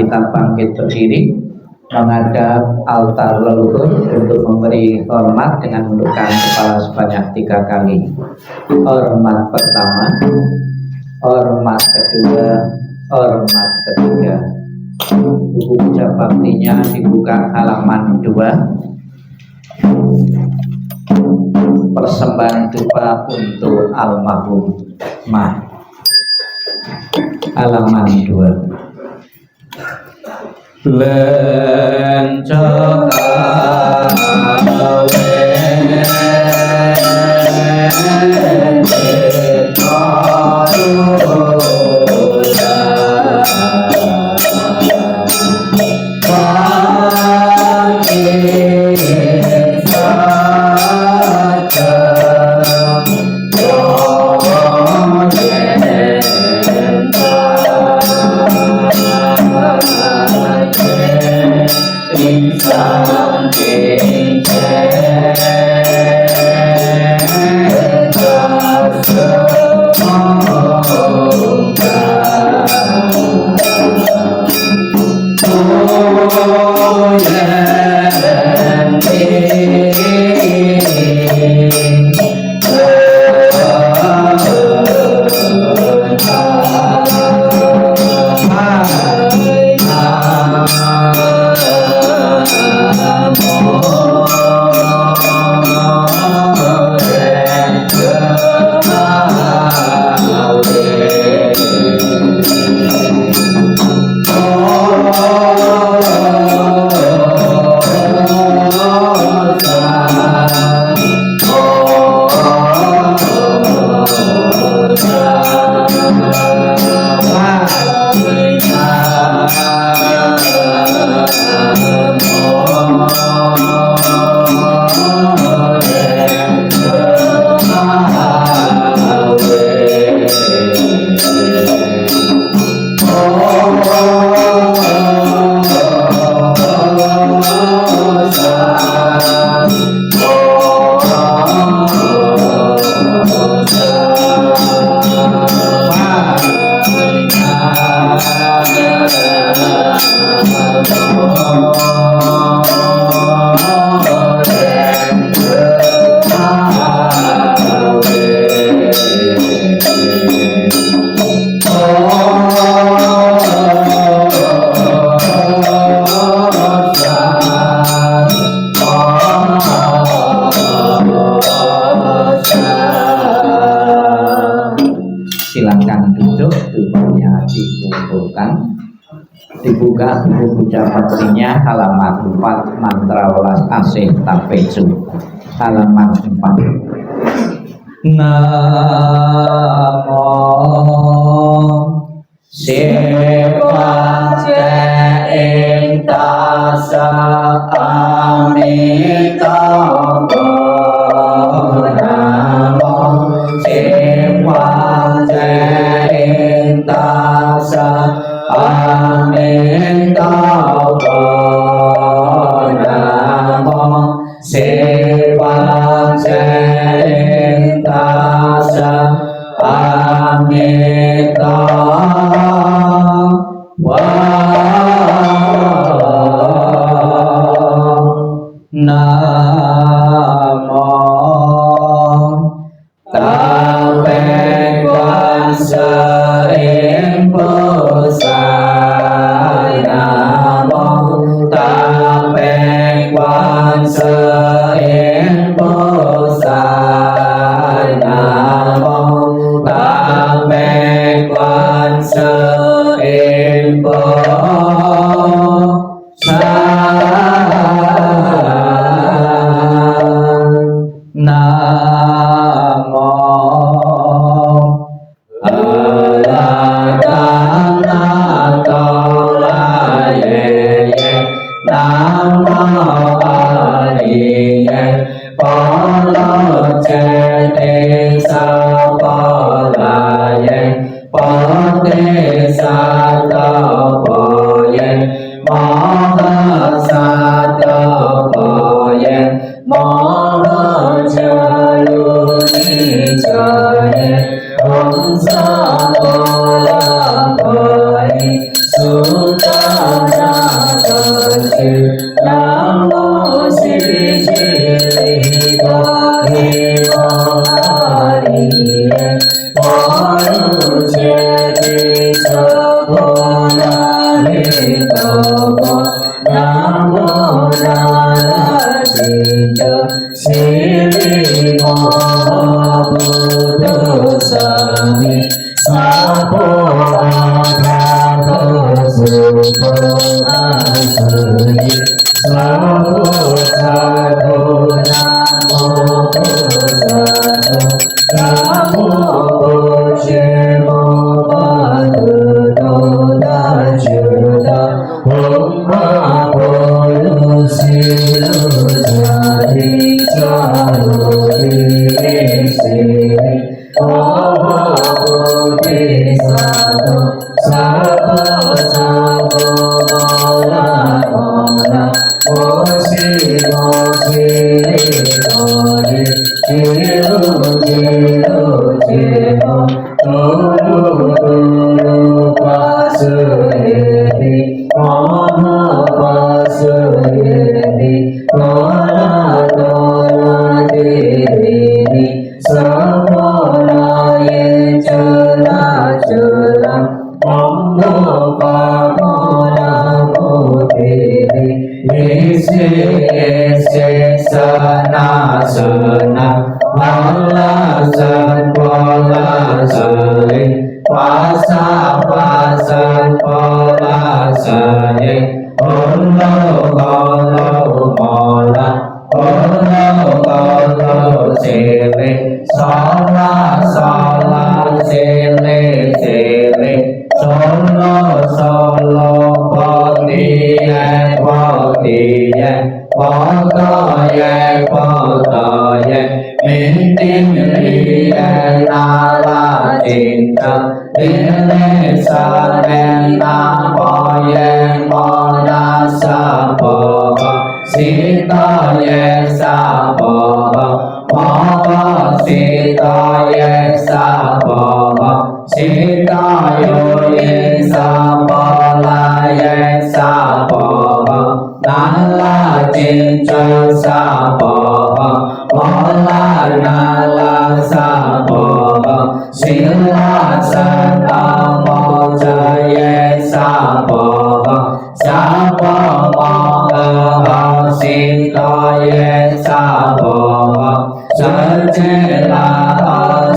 kita bangkit berdiri menghadap altar leluhur untuk memberi hormat dengan menundukkan kepala sebanyak 3 kali. Hormat pertama, hormat kedua, hormat ketiga. Buku puja baktinya dibuka halaman 2. Persembahan duka untuk almarhum Mah, halaman 2. Dibuka buku puja baktinya halaman 4, mantra welas asih tapeju, halaman 4. Namo Sipate ing tasa amitabo. Namo Sipate ing tasa amitabo. Namo Sipate ing tasa amitabo. Namo Tapeng kuasa ing pusat. Namo Tapeng kuasa ing pusat. Namo Tapeng kuasa ing pusat. Namo Aladanatonlaye. Namo Aliye Polo Cete Sapolaye Pote Satopo Namo Narayana Sri Mahabuddha Sami Sapo Abhata Supa Asuri Sapo Sadhu Namo Sadhu Namo Shiva Bhadra Dajuda Om Polusi Luzari Charuri Siri Abhati Sadhu Sabha Sabha Mala Mala Mosi Mosi Tori Jiru Jiru Jiru Turu Turu Pasuri Maha Pasuri Tola Tola Diri Sapola Yechala Chala Mambo Pamola Mudiri Ese Ese Sana Sana Mala Sanpola Sari Pasa Pasa Pola Sari Olo Olo Mola Olo Olo Sele Sola Sola Sele Sele Solo Solo Potiye Potiye Potoye Potoye Mintin Liye Nala Cinta Lile Salena Poye Mola Sapoha Sitaye Sapoha Moha Sitaye Sapoha Sitayo Ye Sapola Ye Sapoha Nala Cinta Sapoha Mola Nala Sapoha Sila Sana Moja Ye Sapoha Sapa Moha Sita Ye Sapoha Sajela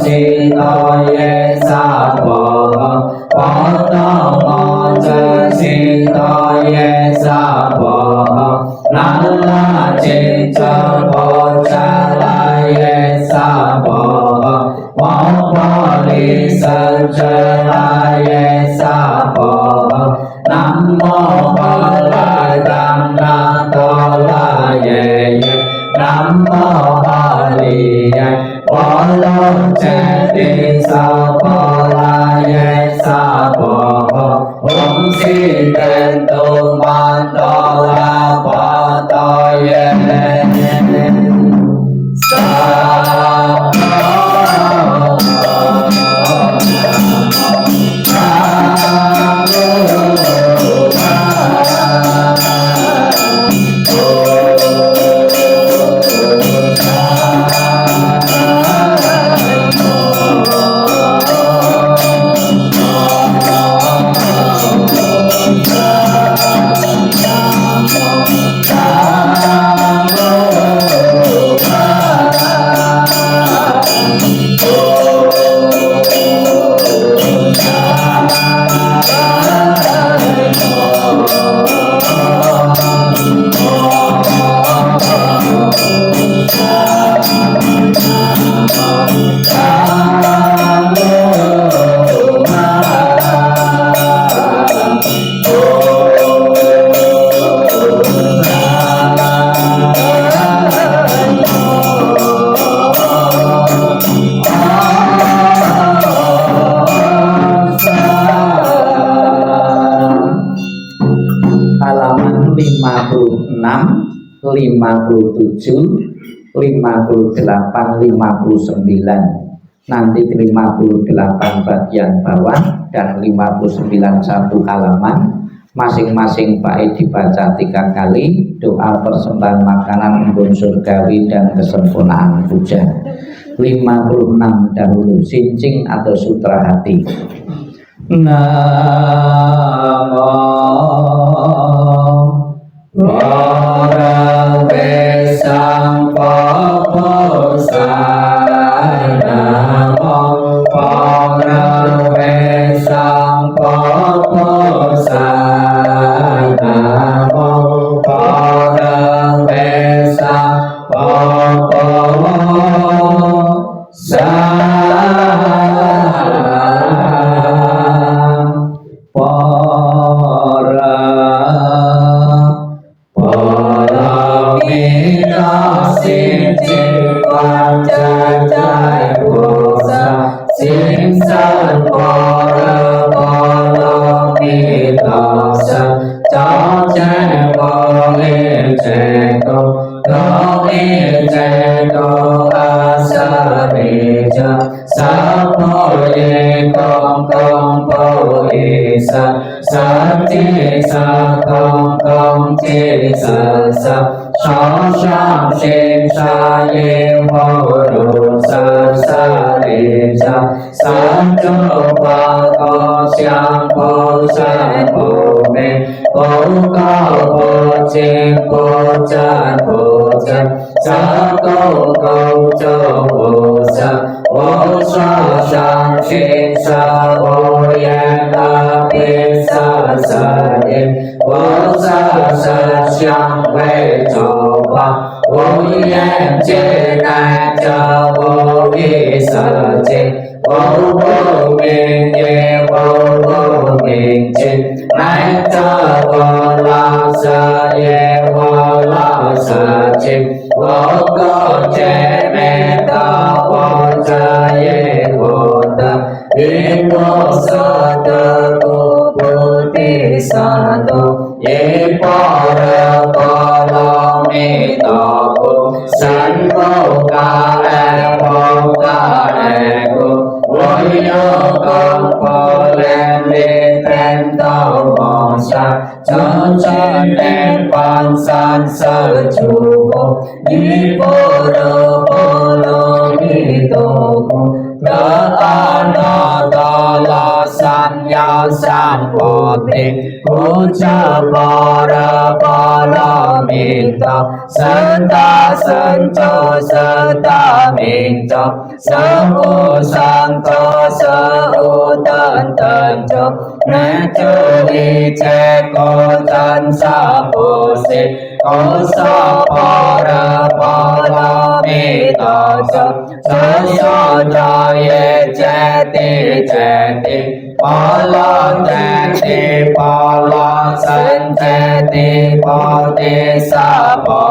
Sita Ye Sapoha Pada Moja Sita Ye Sapoha Nala Cinta Bocala Ye Sapoha Wapali Sajela Ye Sapoha Namo Baladana Tola Ye Namo Bali Ye Walo Jadi Sapola Ye Sapoha Om Sidentu Mandola Patoye halaman 56, 57, 58, 59, nanti 58 bagian bawah dan 59 satu halaman masing-masing bait dibaca 3 kali, doa persembahan makanan embun surgawi dan kesempurnaan puja. 56 dahulu, sincing atau sutra hati. Namo sa công công chi sa sa so sam sinh sa ye vô ru sa sa li sa sa chu pa co xiang po sa po me po co po chi po chan sa câu câu cho vô sa vô sa sang sinh sa vô yan ta pi sa sa ye vô sa sa xiang vei cho va vô yan che na cho vô yi sa che vô vô minh ye vô minh che na cho vô la sa ye vô la sa che vô co che me ta vô cha ye vô ta ye vô sa ta cô bồ tát sa tô ye pa ra pa la mi ta cô san vô ca e cô vô yo con po len li ten tao mong sa cho chân em quan san sa chu cô ni po lo ni to cô đa na ta la san ya san po te cô cha pa ra pa la mi ta san cho sa ta mi cho sa ô san to sa ô tan cho na cho li che cô tan sa po se cô sa pa ra pa la mi ta cho sa cha ye che ti pa la san che ti sa pa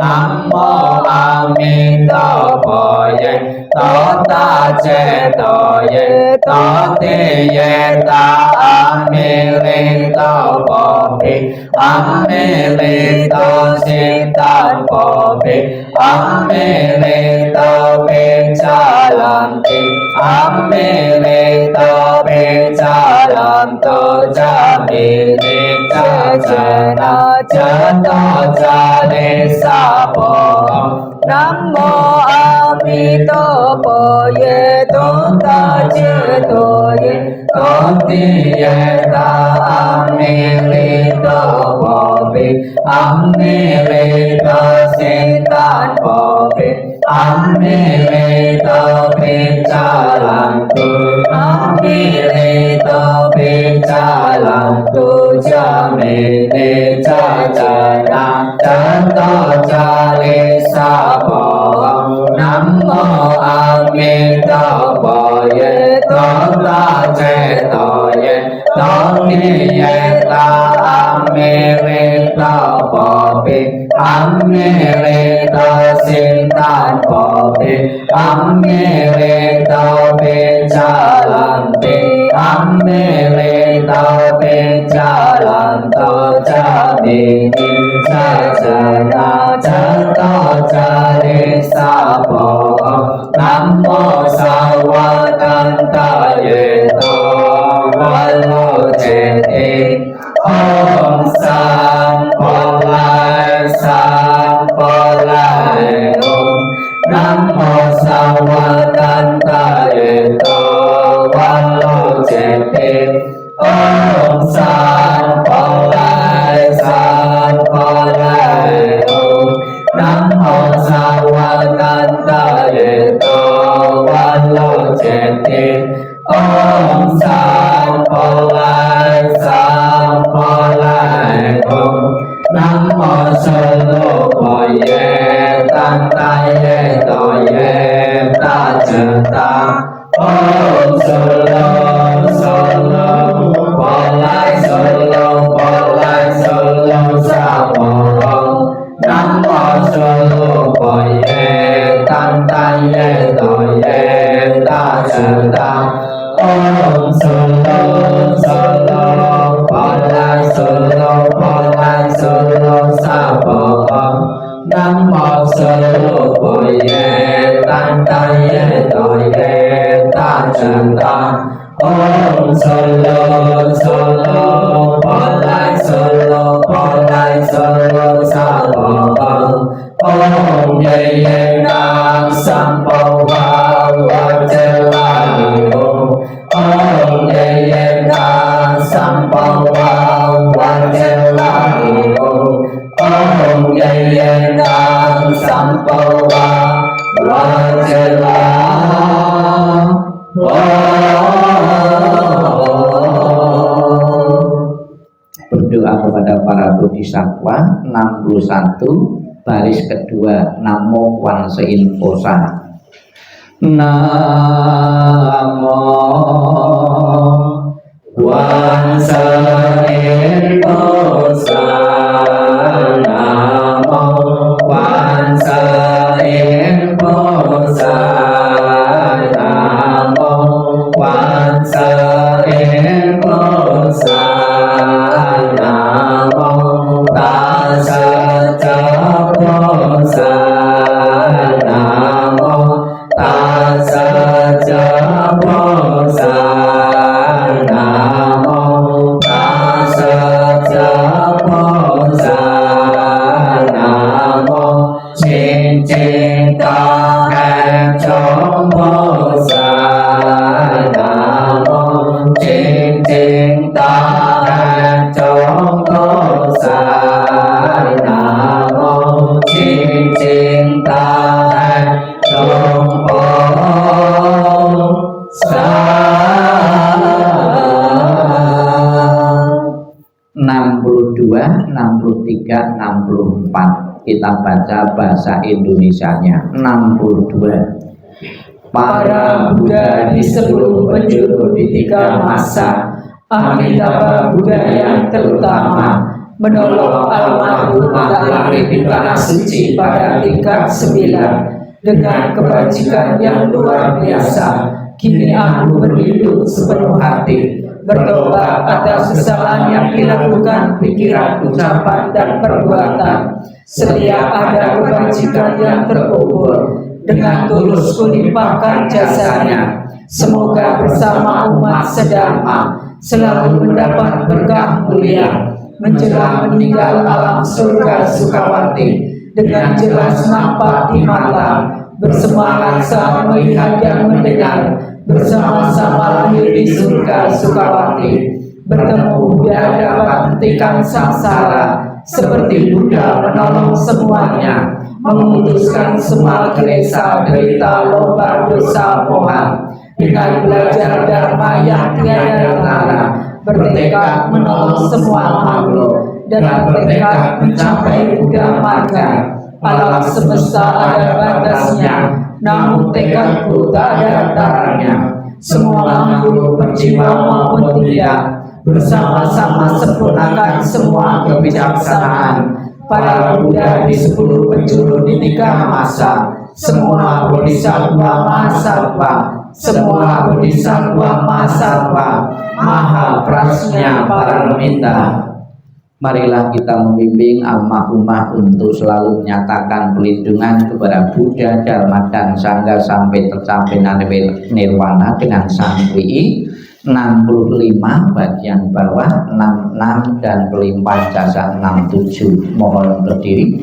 nam mô a mi đà phật ye to ta che to ye to ti ye ta a mi li to phật bi a mi li to si tan phật bi a mi li to bi cha lam ti a mi li to bi cha lam to cha mi li cha na cha to cha li sa po nam mô a mi đà phật ye to ta che to ye to ti ye ta a mi li to phật bi a mi li to si tan phật bi a mi li to bi cha lam tu a mi li to bi cha lam tu cha mi li cha na cha to cha li sa po nam mô a mi đà phật ye to ta che to ye to ni ye ta a mi li to phật bi a mi li to si tan phật bi a mi li to bi cha lam ti a mi li to bi cha lam to cha mi ni cha na cha to cha li sa po nam mô sa wa tan ta ye to wa lo che ti om san po lai om nam mô sa wa tan ta ye to wa lo che ti om san po lai om nam mô sa wa tan ta ye to wa lo che ti om san po lai om nam mô sa lo pa ye tan ta ye to ye ta cha ta om sa lo pa lai sa po nam mô sa lo pa ye tan ta ye to ye ta cha ta om sa lo pa lai sa po nam mô sa lo pa ye tan ta ye to ye ta cha ta om sa lo pa lai kepada para bodhisattva. 61 baris kedua, Namo Kwansein Posa. Namo Kwansein Posa, Namo Kwansein Posa, Namo Kwansein Posa, Namo Tassa Posa, Namo Tassa Posa, Namo Tassa Posa, Namo Ching Ching Ta Hẹp Trong Posa, Namo Ching Ching Ta Hẹp Trong Posa, Namo Ching Ching Ta Hẹp Trong Posa. 62, 63, 64 kita baca bahasa Indonesianya. 62. Para Buddha di seluruh penjuru di 3 masa, Amitabha Buddha yang terutama menolong almarhum lahir di tanah suci pada tingkat 9 dengan kebajikan yang luar biasa. Kini aku berlindung sepenuh hati, bertobat atas kesalahan yang dilakukan pikiran, ucapan, dan perbuatan. Setiap ada kebajikan yang terkubur, dengan tulus kulimpahkan jasanya. Semoga bersama umat sedharma selalu mendapat berkah mulia. Menjelang meninggal alam surga Sukawati dengan jelas nampak di mata, bersemangat saat melihat dan mendengar, bersama-sama lahir di surga Sukawati. Bertemu Buddha dapat hentikan samsara, seperti Buddha menolong semuanya, memutuskan semua klesa, derita, loba, dosa, moha. Dengan belajar dharma yang tiada tara, bertekad menolong semua makhluk, dan bertekad mencapai Buddha marga. Alam semesta ada batasnya, namun tekadku tak ada taranya. Semua makhluk berjiwa maupun tidak, bersama-sama sempurnakan semua kebijaksanaan. Para Buddha di 10 penjuru di 3 masa, semua bodhisattva mahasattva, semua bodhisattva mahasattva, maha prasnya paramita. Marilah kita membimbing almarhumah untuk selalu menyatakan perlindungan kepada Buddha, Dharma, dan Sangha sampai tercapai nirwana dengan santri. 65 bagian bawah, 66 dan pelimpah jasa 67. Mohon berdiri.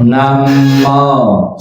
Namo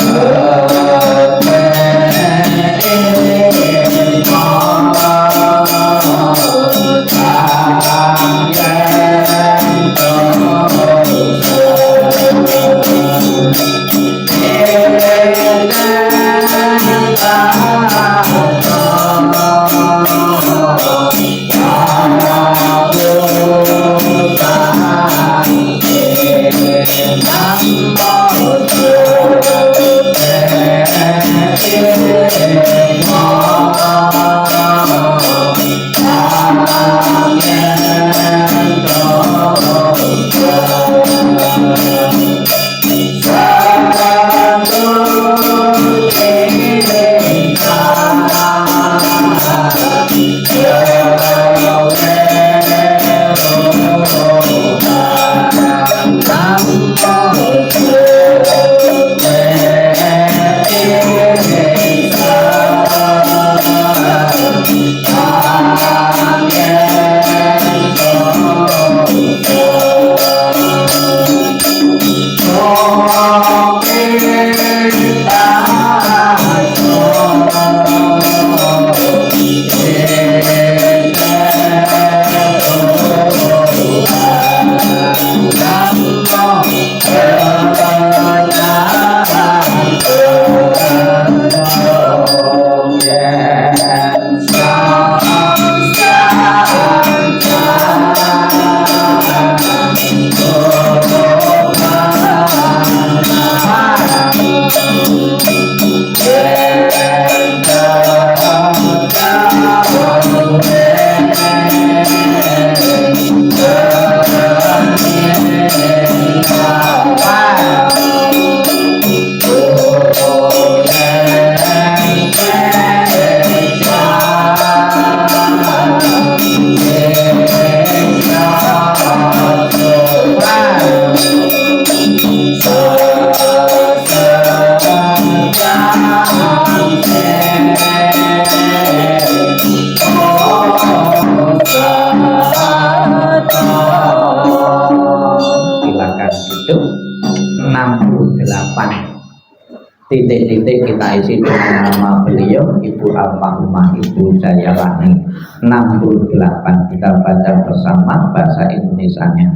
titik-titik kita isi dengan nama beliau Ibu Almarhumah Ibu Jayalani. 68 kita baca bersama bahasa Indonesianya.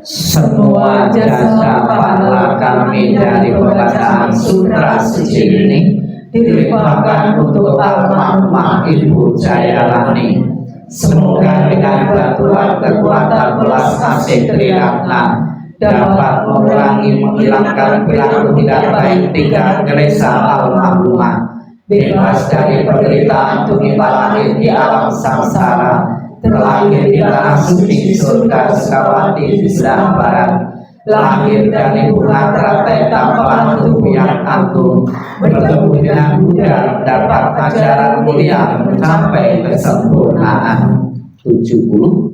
Semua jasa pahala kami dari pembacaan sutra suci ini dilimpahkan untuk almarhumah Ibu Jayalani. Semoga dengan bantuan kekuatan belas kasih Triratna dapat menghilangkan perilaku tidak baik tiga Teresa almarhumah, bebas dari penderitaan tumipan lahir di alam samsara, terlahir di tanah suci surga Sukawati di sebelah barat, lahir dari bunga teratai tampalan tubuh yang agung, bertemu dengan Buddha, dapat ajaran mulia mencapai kesempurnaan. 70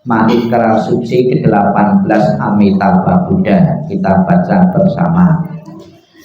Mahikara Suci ke-18 Amitabha Buddha, kita baca bersama.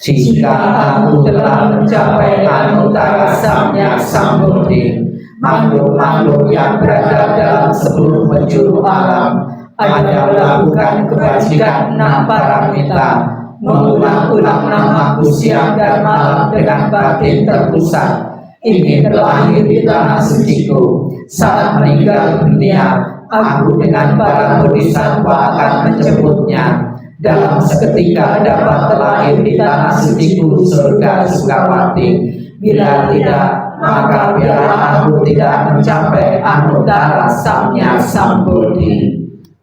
Jika aku telah mencapai anuttara samyak sambodhi, makhluk-makhluk yang berada dalam seluruh penjuru alam ada melakukan kebajikan 6 paramita, mengulang-ulang namaku siang dan malam dengan batin terpusat, ingin terlahir di tanah suciku. Saat meninggal dunia, aku dengan para bodhisattva akan menjemputnya. Dalam seketika dapat terlahir di tanah suciku surga Sukawati. Bila tidak, maka biarlah aku tidak mencapai anuttara samyak sambodhi.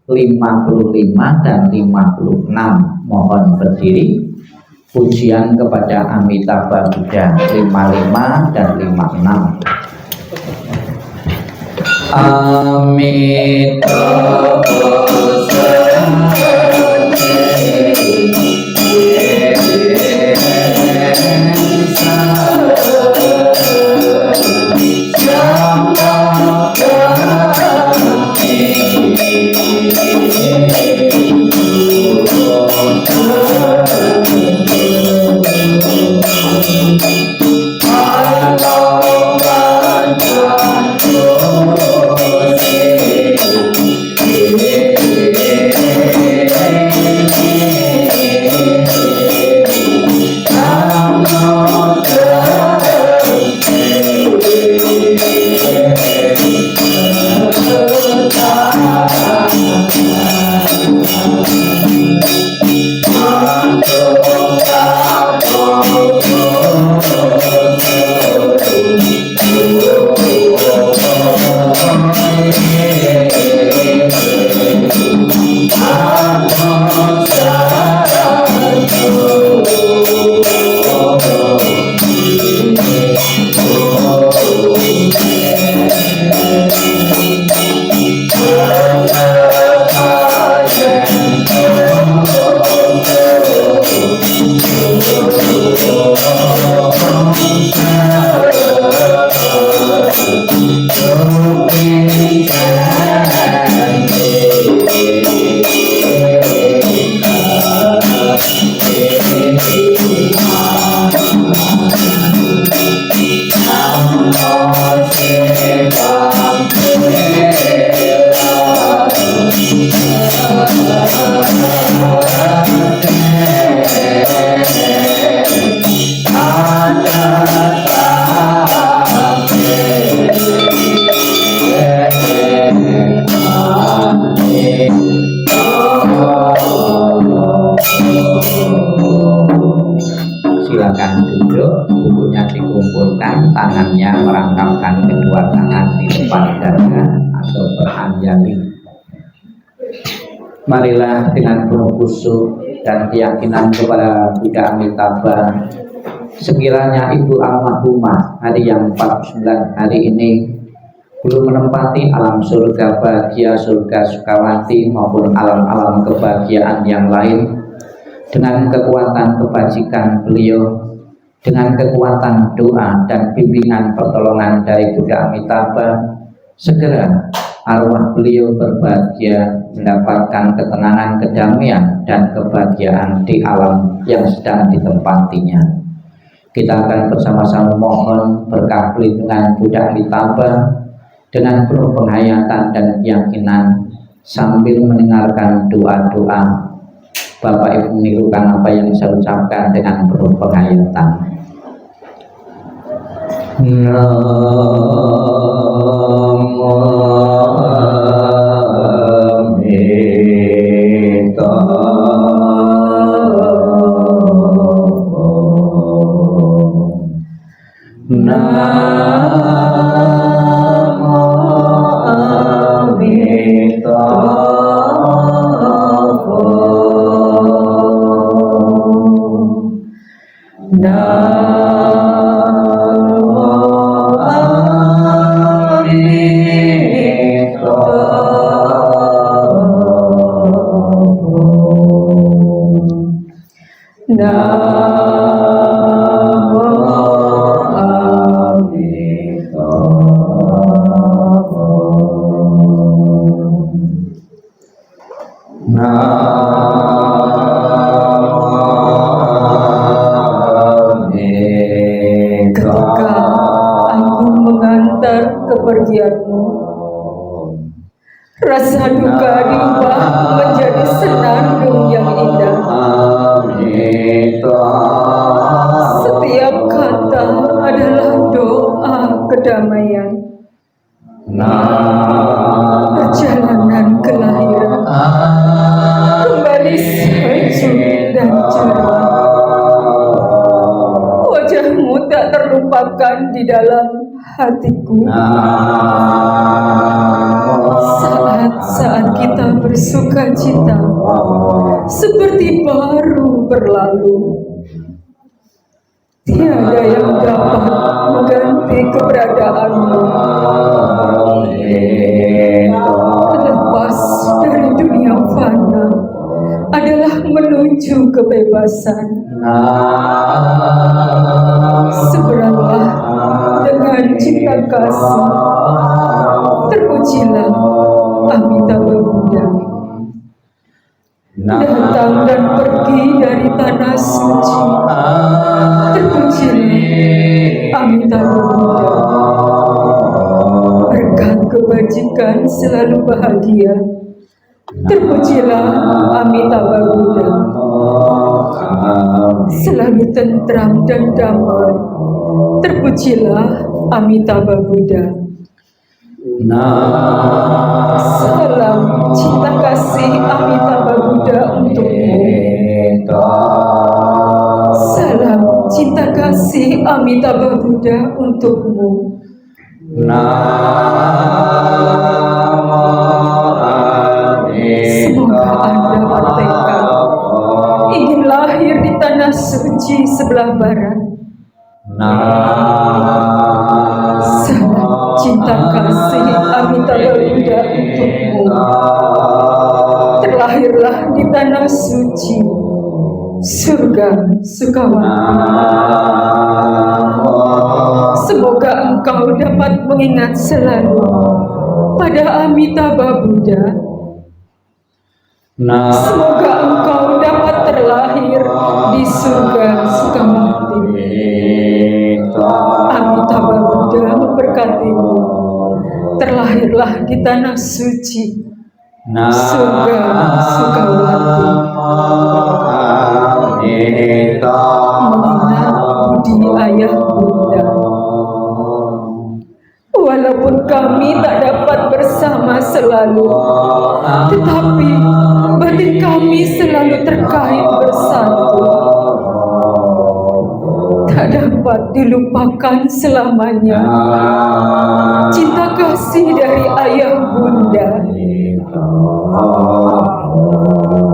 55 dan 56 mohon berdiri. Pujian kepada Amitabha Buddha. 55 dan 56. Amitabha silakan duduk, bukunya dikumpulkan, tangannya merangkapkan kedua tangan di depan dada atau beranjali. Marilah dengan penuh khusyuk dan keyakinan kepada Buddha Amitabha, sekiranya Ibu Almarhumah hari yang 49 hari ini belum menempati alam surga bahagia, surga Sukawati maupun alam-alam kebahagiaan yang lain, dengan kekuatan kebajikan beliau, dengan kekuatan doa dan bimbingan pertolongan dari Buddha Amitabha, segera arwah beliau berbahagia mendapatkan ketenangan, kedamaian dan kebahagiaan di alam yang sedang ditempatinya. Kita akan bersama-sama mohon berkah pelindungan Buddha Amitabha dengan penuh penghayatan dan keyakinan sambil mendengarkan doa-doa Bapak Ibu menirukan apa yang saya ucapkan dengan penuh penghayatan. Namo Amita Namo Amita Ketika aku mengantar kepergianmu, rasa duka diubah menjadi senandung yang indah. Setiap kata adalah doa kedamaian. Perjalanan kelahiran kembali sejuk dan cerah. Wajahmu tak terlupakan di dalam hatiku. Saat-saat kita bersuka cita seperti baru berlalu. Tiada yang dapat mengganti keberadaanmu. Lepas dari dunia fana adalah menuju kebebasan. Seberanglah dengan cinta kasih. Terpujilah Amitabha Buddha. Datang dan pergi dari tanah suci. Terpujilah Amitabha Buddha. Berkat kebajikan selalu bahagia. Terpujilah Amitabha Buddha. Selalu tentram dan damai. Terpujilah Amitabha Buddha. Salam cinta kasih Amitabha Buddha untukmu. Salam cinta kasih Amitabha Buddha untukmu. Semoga Anda bertekad ingin lahir di tanah suci sebelah barat. Salam cinta kasih Amitabha Buddha untukmu. Terlahirlah di tanah suci, surga Sukawati. Semoga engkau dapat mengingat selalu pada Amitabha Buddha. Semoga engkau dapat terlahir di surga Sukawati. Amitabha Buddha memberkatimu. Terlahirlah di tanah suci, surga Sukawati. Mengingat budi ayah Bunda. Walaupun kami tak dapat bersama selalu, tetapi batin kami selalu terkait bersatu. Tak dapat dilupakan selamanya cinta kasih dari ayah Bunda.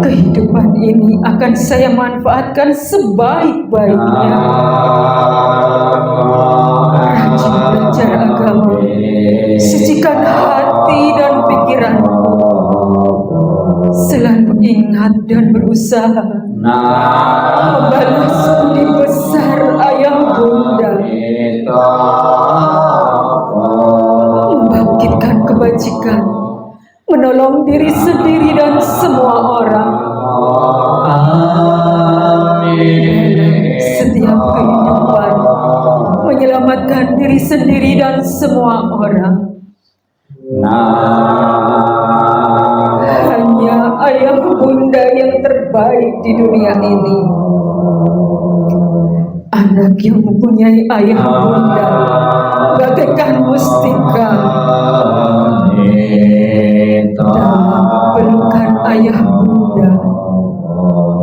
Kehidupan ini akan saya manfaatkan sebaik-baiknya. Rajin belajar agama, sucikan hati dan pikiranmu. Selalu ingat dan berusaha membalas budi besar ayah Bunda. Membangkitkan kebajikan, menolong diri sendiri dan semua orang. Setiap kehidupan, menyelamatkan diri sendiri dan semua orang. Hanya ayah Bunda yang terbaik di dunia ini. Anak yang mempunyai ayah bunda bagaikan mustika. Dalam pelukan ayah bunda,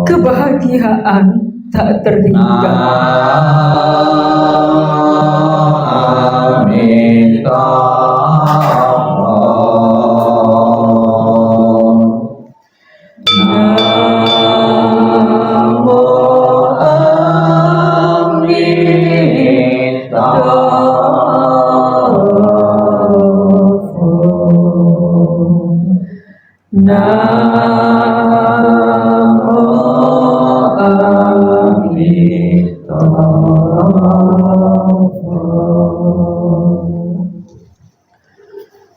kebahagiaan tak terhingga.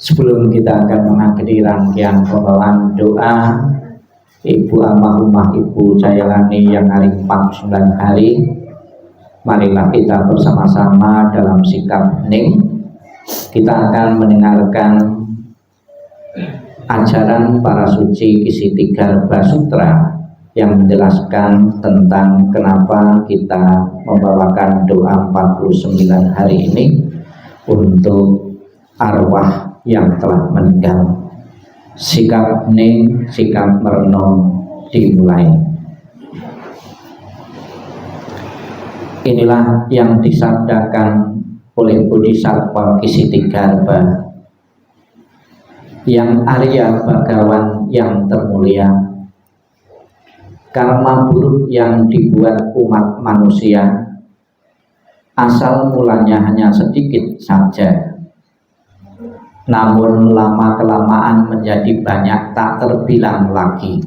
Sebelum kita akan mengakhiri rangkaian pembawaan doa Ibu almarhumah Ibu Jayalani yang hari 49 hari, marilah kita bersama-sama dalam sikap hening. Kita akan mendengarkan ajaran para suci isi tiga Basutra yang menjelaskan tentang kenapa kita membawakan doa 49 hari ini untuk arwah yang telah meninggal. Sikap hening, sikap merenung dimulai. Inilah yang disabdakan oleh Bodhisattva Kisitigarbha, yang Arya Bhagawan yang termulia. Karma buruk yang dibuat umat manusia asal mulanya hanya sedikit saja, namun lama-kelamaan menjadi banyak tak terbilang lagi.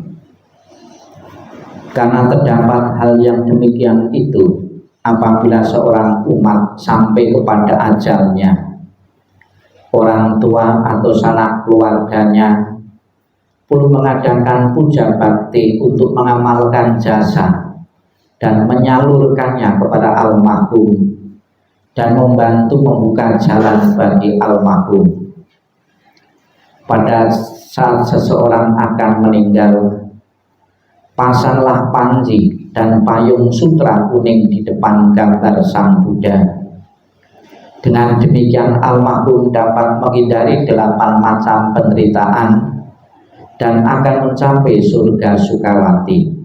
Karena terdapat hal yang demikian itu, apabila seorang umat sampai kepada ajalnya, orang tua atau sanak keluarganya pun mengadakan puja bakti untuk mengamalkan jasa dan menyalurkannya kepada almarhum dan membantu membuka jalan bagi almarhum. Pada saat seseorang akan meninggal, pasanglah panji dan payung sutra kuning di depan gambar Sang Buddha. Dengan demikian almarhum dapat menghindari 8 macam penderitaan dan akan mencapai surga Sukawati.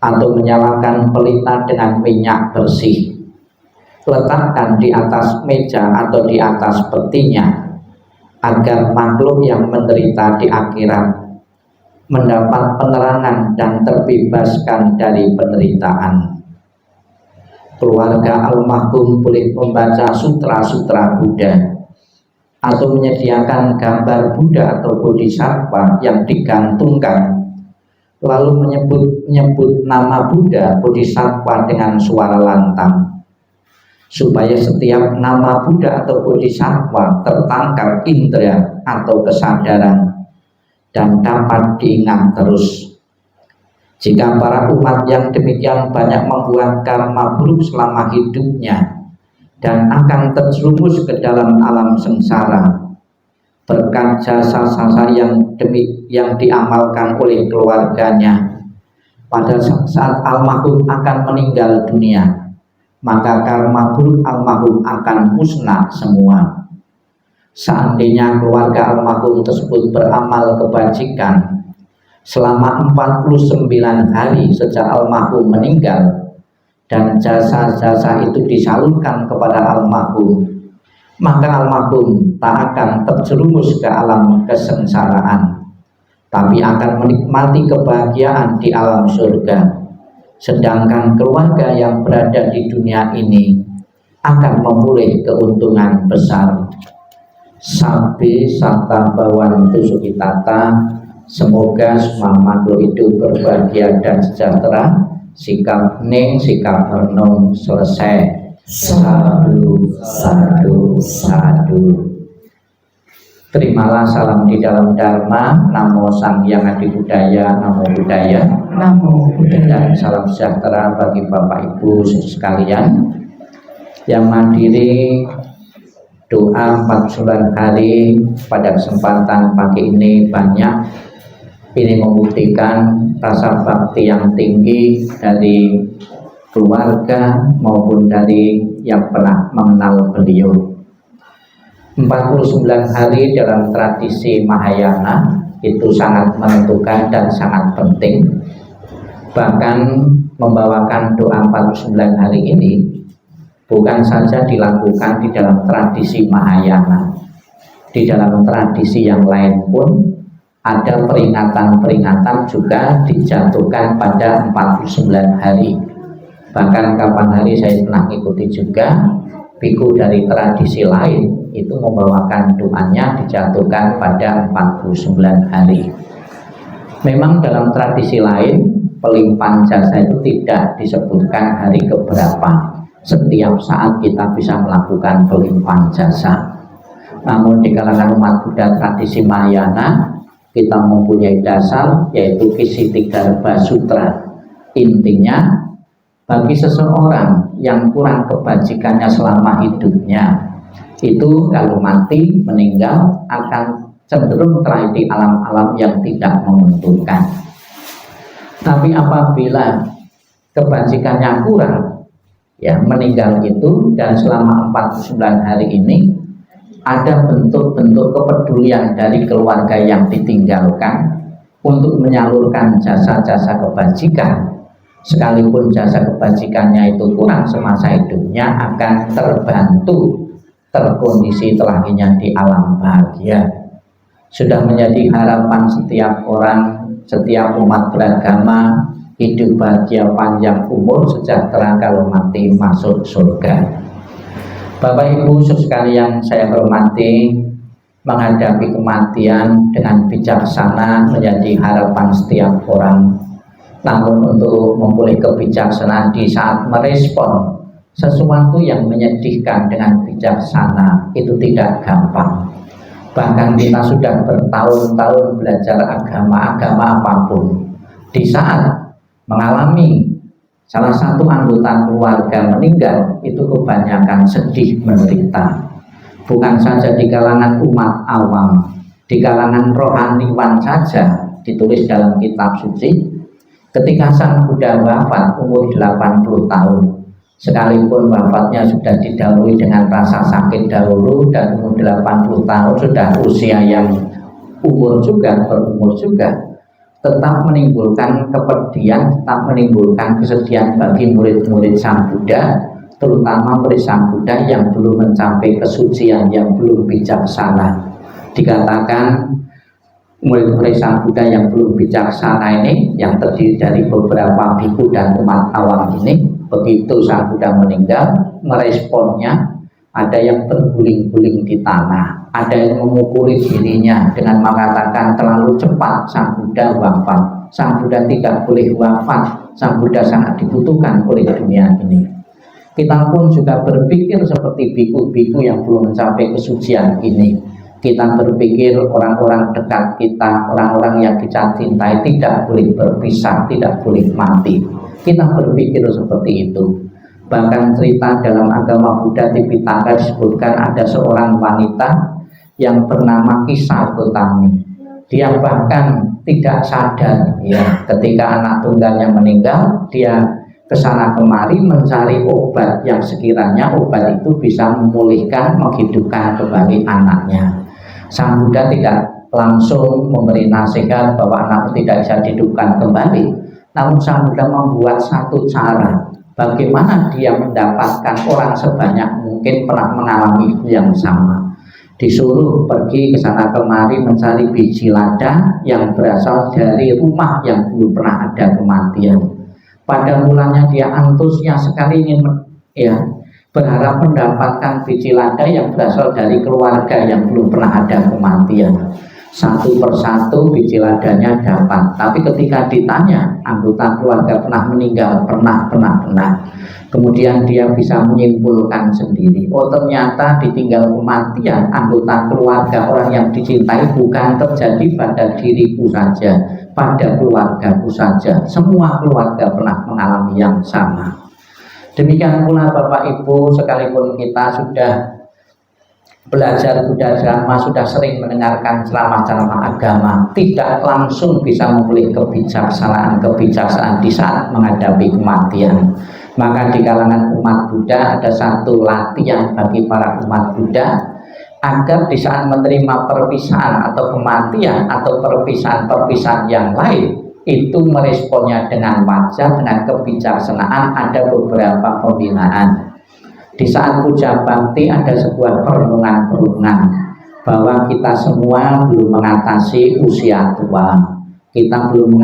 Atau menyalakan pelita dengan minyak bersih, letakkan di atas meja atau di atas petinya, agar makhluk yang menderita di akhirat mendapat penerangan dan terbebaskan dari penderitaan. Keluarga almarhum boleh membaca sutra-sutra Buddha atau menyediakan gambar Buddha atau Bodhisattva yang digantungkan, lalu menyebut nama Buddha Bodhisattva dengan suara lantang, supaya setiap nama Buddha atau Bodhisattva tertangkap indera atau kesadaran dan dapat diingat terus. Jika para umat yang demikian banyak membuat karma buruk selama hidupnya dan akan terjerumus ke dalam alam sengsara berkat jasa-jasa yang diamalkan oleh keluarganya, pada saat almarhum akan meninggal dunia, maka karma buruk almarhum akan musnah semua. Seandainya keluarga almarhum tersebut beramal kebajikan selama 49 hari sejak almarhum meninggal dan jasa-jasa itu disalurkan kepada almarhum, maka almarhum tak akan terjerumus ke alam kesengsaraan, tapi akan menikmati kebahagiaan di alam surga. Sedangkan keluarga yang berada di dunia ini akan memperoleh keuntungan besar. Sabbi Sata Bhawantu Sukhitata, semoga semua makhluk hidup berbahagia dan sejahtera. Sikap hening, sikap merenung selesai. Sadu, sadu, sadu. Terimalah salam di dalam Dharma. Namo Sang Hyang Adi Budaya, Namo Buddhaya, Namo Buddhaya. dan salam sejahtera bagi Bapak Ibu sekalian yang menghadiri doa 49 hari pada kesempatan pagi ini. Banyak Ini membuktikan rasa bakti yang tinggi dari keluarga maupun dari yang pernah mengenal beliau. 49 hari dalam tradisi Mahayana itu sangat menentukan dan sangat penting. Bahkan membawakan doa 49 hari ini bukan saja dilakukan di dalam tradisi Mahayana, di dalam tradisi yang lain pun ada peringatan-peringatan juga dijatuhkan pada 49 hari. Bahkan kapan hari saya pernah ikuti juga, biku dari tradisi lain itu membawakan doanya dijatuhkan pada 49 hari. Memang dalam tradisi lain pelimpahan jasa itu tidak disebutkan hari keberapa. Setiap saat kita bisa melakukan pelimpahan jasa. Namun di kalangan umat Buddha tradisi Mahayana kita mempunyai dasar yaitu Kisittigarbha Sutra. Intinya bagi seseorang yang kurang kebajikannya selama hidupnya, itu kalau mati meninggal akan cenderung terakhir di alam-alam yang tidak menguntungkan. Tapi apabila kebajikannya kurang, ya meninggal itu dan selama 49 hari ini ada bentuk-bentuk kepedulian dari keluarga yang ditinggalkan untuk menyalurkan jasa-jasa kebajikan, sekalipun jasa kebajikannya itu kurang semasa hidupnya akan terbantu terkondisi terakhirnya di alam bahagia. Sudah menjadi harapan setiap orang, setiap umat beragama hidup bahagia panjang umur sejahtera kalau mati masuk surga. Bapak Ibu sekalian saya hormati, menghadapi kematian dengan bijaksana menjadi harapan setiap orang. Namun untuk memulai kebijaksanaan di saat merespon sesuatu yang menyedihkan dengan bijaksana itu tidak gampang. Bahkan kita sudah bertahun-tahun belajar agama apapun, di saat mengalami salah satu anggota keluarga meninggal itu kebanyakan sedih menderita. Bukan saja di kalangan umat awam, di kalangan rohaniwan saja. Ditulis dalam kitab suci, ketika Sang Buddha wafat umur 80 tahun, sekalipun wafatnya sudah didahului dengan rasa sakit dahulu dan umur 80 tahun sudah usia yang berumur juga, tetap menimbulkan kepedihan, tetap menimbulkan kesedihan bagi murid-murid Sang Buddha, terutama murid Sang Buddha yang belum mencapai kesucian, yang belum bijaksana. Dikatakan murid-murid Sang Buddha yang belum bijaksana ini, yang terdiri dari beberapa biku dan umat awam ini, begitu Sang Buddha meninggal, meresponnya ada yang terguling-guling di tanah, ada yang memukuli dirinya dengan mengatakan terlalu cepat Sang Buddha wafat. Sang Buddha tidak boleh wafat, Sang Buddha sangat dibutuhkan oleh dunia ini. Kita pun juga berpikir seperti biku-biku yang belum mencapai kesucian ini. Kita berpikir orang-orang dekat kita, orang-orang yang kita cintai tidak boleh berpisah, tidak boleh mati. Kita berpikir seperti itu. Bahkan cerita dalam agama Buddha Tipitaka disebutkan ada seorang wanita yang bernama Kisah Gotami. Dia bahkan tidak sadar ya, ketika anak tunggalnya meninggal, dia kesana kemari mencari obat yang sekiranya obat itu bisa memulihkan, menghidupkan kembali anaknya. Sang Buddha tidak langsung memberi nasihat bahwa anak tidak bisa dihidupkan kembali, namun Sang Buddha membuat satu cara bagaimana dia mendapatkan orang sebanyak mungkin pernah mengalami yang sama. Disuruh pergi ke sana kemari mencari biji lada yang berasal dari rumah yang belum pernah ada kematian. Pada mulanya dia antusias sekali ingin berharap mendapatkan biji lada yang berasal dari keluarga yang belum pernah ada kematian. Satu persatu biji ladanya dapat, tapi ketika ditanya anggota keluarga pernah meninggal, pernah. Kemudian dia bisa menyimpulkan sendiri, oh ternyata ditinggal kematian anggota keluarga orang yang dicintai bukan terjadi pada diriku saja, pada keluargaku saja. Semua keluarga pernah mengalami yang sama. Demikian pula Bapak Ibu, sekalipun kita sudah belajar Buddha Dharma, sudah sering mendengarkan ceramah-ceramah agama, tidak langsung bisa memilih kebijaksanaan di saat menghadapi kematian. Maka di kalangan umat Buddha ada satu latihan bagi para umat Buddha agar di saat menerima perpisahan atau kematian atau perpisahan yang lain itu meresponnya dengan wajar, dengan kebijaksanaan. Ada beberapa pembinaan. Di saat puja bakti ada sebuah perenungan bahwa kita semua belum mengatasi usia tua, kita belum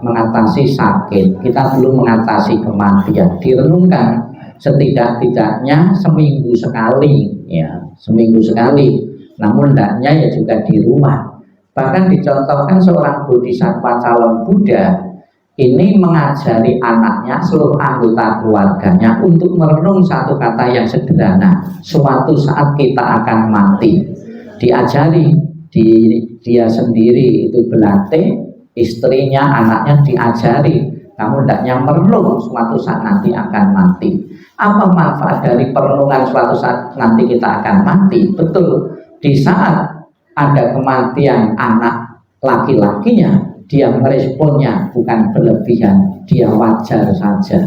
mengatasi sakit, kita belum mengatasi kematian. Direnungkan setidak-tidaknya seminggu sekali, ya, seminggu sekali. Namun hendaknya ya juga di rumah. Bahkan dicontohkan seorang bodhisattva calon Buddha ini mengajari anaknya, seluruh anggota keluarganya untuk merenung satu kata yang sederhana. Suatu saat kita akan mati. Diajari, dia sendiri itu berlatih, istrinya, anaknya diajari. Kamu hendaknya merenung suatu saat nanti akan mati. Apa manfaat dari perenungan suatu saat nanti kita akan mati? Betul, di saat ada kematian anak laki-lakinya, dia meresponnya bukan berlebihan, dia wajar saja.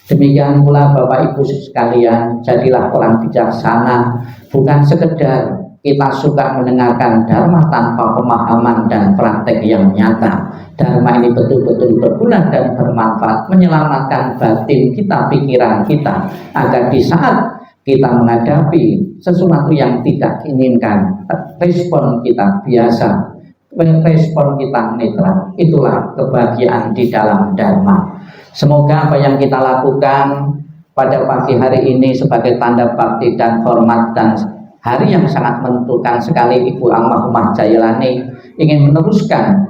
Demikian pula Bapak Ibu sekalian, jadilah orang bijaksana, bukan sekedar kita suka mendengarkan dharma tanpa pemahaman dan praktek yang nyata. Dharma ini betul-betul berguna dan bermanfaat, menyelamatkan batin kita, pikiran kita, agar di saat kita menghadapi sesuatu yang tidak diinginkan, respon kita biasa, respon kita netral. Itulah kebahagiaan di dalam dharma. Semoga apa yang kita lakukan pada pagi hari ini sebagai tanda bakti dan hormat dan hari yang sangat menentukan sekali, Ibu Almarhumah Jailani ingin meneruskan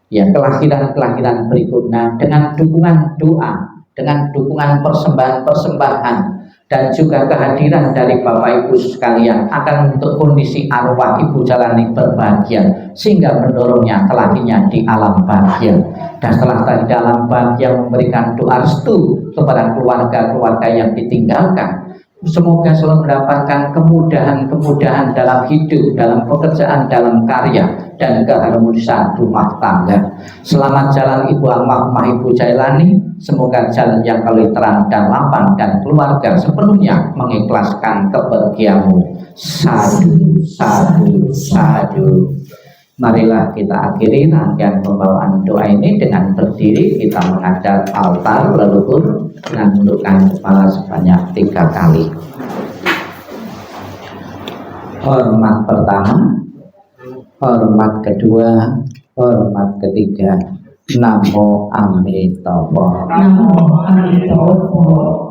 ya kelahiran berikutnya dengan dukungan doa, dengan dukungan persembahan dan juga kehadiran dari Bapak Ibu sekalian akan untuk kondisi arwah Ibu Jailani berbahagia, sehingga mendorongnya kelaknya di alam bahagia. Dan setelah tadi dalam bahagia memberikan doa restu kepada keluarga-keluarga yang ditinggalkan, semoga selalu mendapatkan kemudahan-kemudahan dalam hidup, dalam pekerjaan, dalam karya, dan keharmonisan rumah tangga. Selamat jalan Ibu Almarhumah Ibu Jailani. Semoga jalan yang kali terang dan lapang, dan keluarga sepenuhnya mengikhlaskan kepergianmu. Sadu, sadu, sadu. Marilah kita akhiri rangkaian pembawaan doa ini dengan berdiri. Kita menghadap altar leluhur dengan menundukkan kepala sebanyak 3 kali. Hormat pertama, hormat kedua, hormat ketiga. Namo Amitabha. Namo Amitabha.